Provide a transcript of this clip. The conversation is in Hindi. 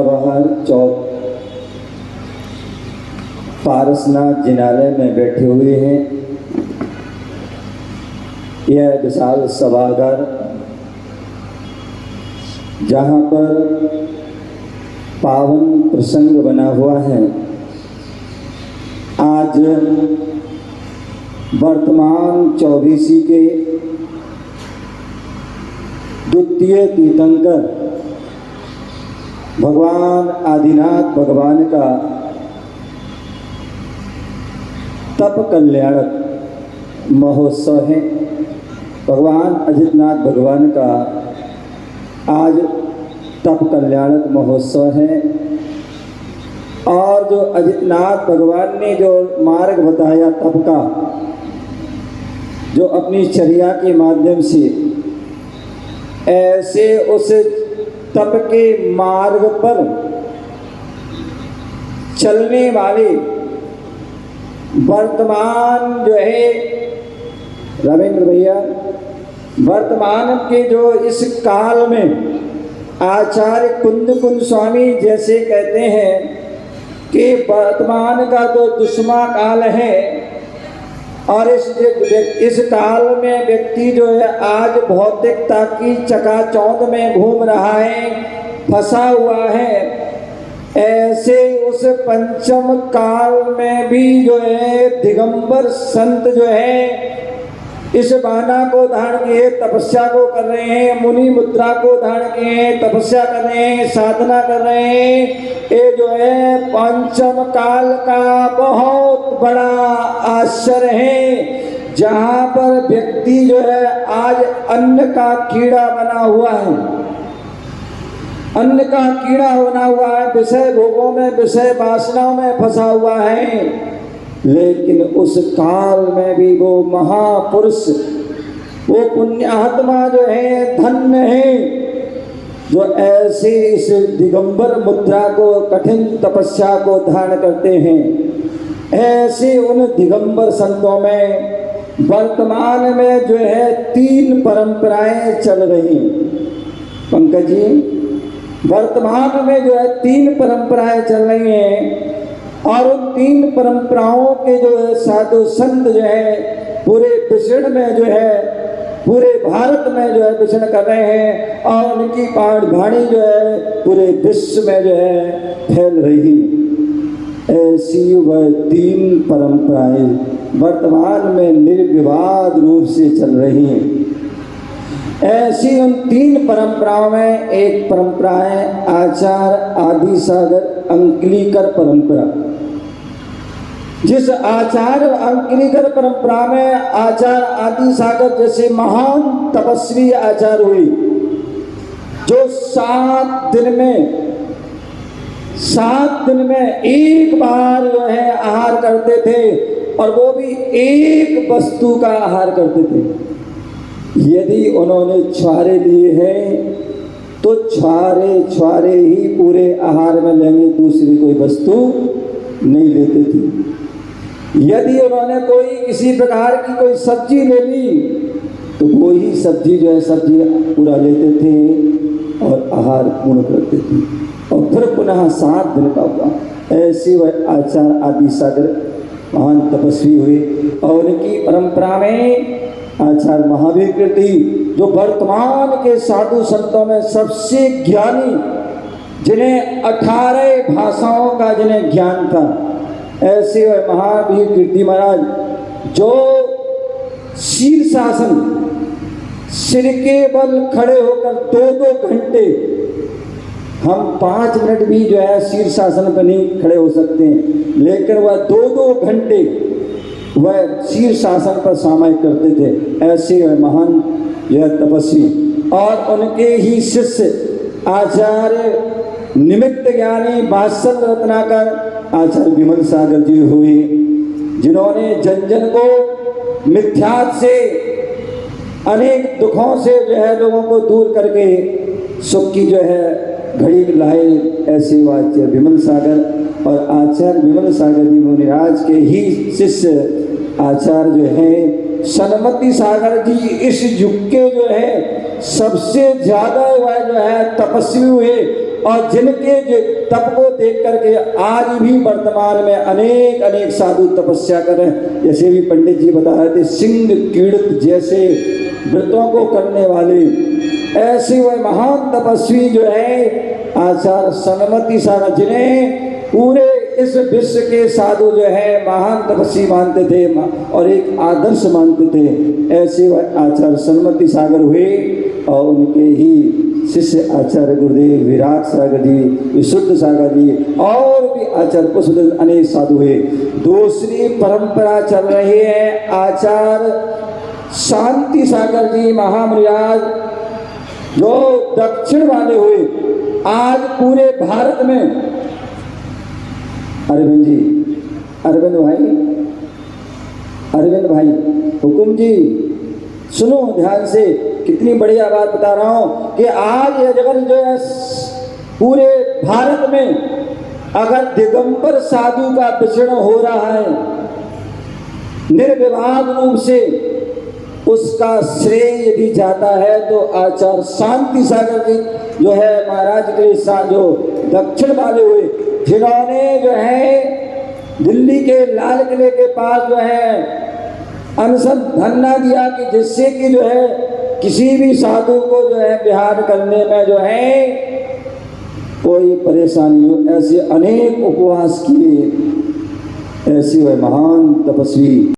जवाहर चौक पारसनाथ जिनालय में बैठे हुए हैं। यह विशाल सभागार जहाँ पर पावन प्रसंग बना हुआ है। आज वर्तमान 24वीं के द्वितीय तीर्थंकर भगवान आदिनाथ भगवान का तप कल्याणक महोत्सव है। भगवान अजितनाथ भगवान का आज तप कल्याणक महोत्सव है। और जो अजितनाथ भगवान ने जो मार्ग बताया तप का, जो अपनी चर्या के माध्यम से ऐसे उस तप के मार्ग पर चलने वाले वर्तमान जो है रविंद्र भैया, वर्तमान के जो इस काल में आचार्य कुंद स्वामी जैसे कहते हैं कि वर्तमान का जो दुष्मा काल है और इस काल में व्यक्ति जो है आज भौतिकता की चकाचौंध में घूम रहा है, फंसा हुआ है। ऐसे उस पंचम काल में भी जो है दिगंबर संत जो है इस बाना को धारण किए तपस्या को कर रहे हैं, मुनि मुद्रा को धारण किए तपस्या कर रहे हैं, साधना कर रहे हैं। ये जो है पंचम काल का बहुत बड़ा आश्चर्य है, जहाँ पर व्यक्ति जो है आज अन्न का कीड़ा बना हुआ है, अन्न का कीड़ा बना हुआ है, विषय भोगों में विषय वासनाओं में फंसा हुआ है। लेकिन उस काल में भी वो महापुरुष, वो पुण्यात्मा जो है धन्य है, जो ऐसे इस दिगंबर मुद्रा को, कठिन तपस्या को धारण करते हैं। ऐसे उन दिगंबर संतों में वर्तमान में जो है 3 परंपराएं चल रही हैं। पंकज जी, वर्तमान में जो है 3 परंपराएं चल रही हैं और उन 3 परंपराओं के जो है साधु संत जो है पूरे विश्व में जो है, पूरे भारत में जो है विचरण कर रहे हैं और उनकी वाणी जो है पूरे विश्व में जो है फैल रही। ऐसी वह 3 परंपराएं वर्तमान में निर्विवाद रूप से चल रही हैं। ऐसी उन 3 परंपराओं में एक परंपरा है आचार्य आदि सागर अंकलीकर परंपरा। जिस आचार्य अंकलीकर परंपरा में आचार्य आदि सागर जैसे महान तपस्वी आचार्य हुए, जो 7 दिन में एक बार जो है आहार करते थे और वो भी एक वस्तु का आहार करते थे। यदि उन्होंने छुआरे लिए हैं तो छुआरे ही पूरे आहार में लेंगे, दूसरी कोई वस्तु नहीं लेते थे। यदि उन्होंने कोई किसी प्रकार की कोई सब्जी ले ली तो वो ही सब्जी जो है सब्जी पूरा लेते थे और आहार पूर्ण करते थे और फिर पुनः 7 दिन का हुआ। ऐसे वह आचार्य आदि सागर महान तपस्वी हुए और उनकी परंपरा में आचार्य महावीर कीर्ति, जो वर्तमान के साधु संतों में सबसे ज्ञानी, जिन्हें 18 भाषाओं का जिन्हें ज्ञान था, ऐसे वह महावीर कीर्ति महाराज जो शीर्षासन, सिर के बल खड़े होकर 2-2 घंटे, हम 5 मिनट भी जो है शीर्षासन पर नहीं खड़े हो सकते हैं, लेकिन वह 2-2 घंटे वह शीर्षासन पर सामयिक करते थे। ऐसे वह महान यह तपस्वी और उनके ही शिष्य आचार्य निमित्त ज्ञानी वात्सल रत्नाकर आचार्य विमल सागर जी हुए, जिन्होंने जन को मिथ्यात से, अनेक दुखों से जो है लोगों को दूर करके सुख की जो है घड़ी लाए। ऐसे आचार्य विमल सागर और आचार्य विमल सागर जी मुनिराज के ही शिष्य आचार्य जो है सनमति सागर जी इस युग के जो है सबसे ज्यादा वह जो है तपस्वी हुए और जिनके जो तप को देख करके आज भी वर्तमान में अनेक अनेक साधु तपस्या कर रहे हैं। जैसे भी पंडित जी बता रहे थे, सिंह कीड़त जैसे व्रतों को करने वाले, ऐसे वह महान तपस्वी जो है आचार्य सनमति सागर, जिन्हें पूरे इस विश्व के साधु जो है महान तपस्वी मानते थे और एक आदर्श मानते थे, ऐसे वह आचार्य सनमति सागर हुए। और उनके ही शिष्य आचार्य गुरुदेव विराट सागर जी, विशुद्ध सागर जी और भी आचार्य पुष्पदत्त अनेक साधु हुए। दूसरी परंपरा चल रही है आचार्य शांति सागर जी महामुनिराज, जो दक्षिण वाले हुए। आज पूरे भारत में अरविंद जी, अरविंद भाई हुकुम जी सुनो ध्यान से, कितनी बढ़िया बात बता रहा हूं कि आज यह जगत जो है पूरे भारत में अगर दिगंबर साधु का विचरण हो रहा है निर्विवाद रूप से, उसका श्रेय यदि जाता है तो आचार्य शांति सागर जी जो है महाराज के जो दक्षिण वाले हुए, जिन्होंने जो है दिल्ली के लाल किले के पास जो है अनशन धरना दिया कि जिससे कि जो है किसी भी साधु को जो है विहार करने में जो है कोई परेशानी हो, ऐसे अनेक उपवास किए, ऐसे वह महान तपस्वी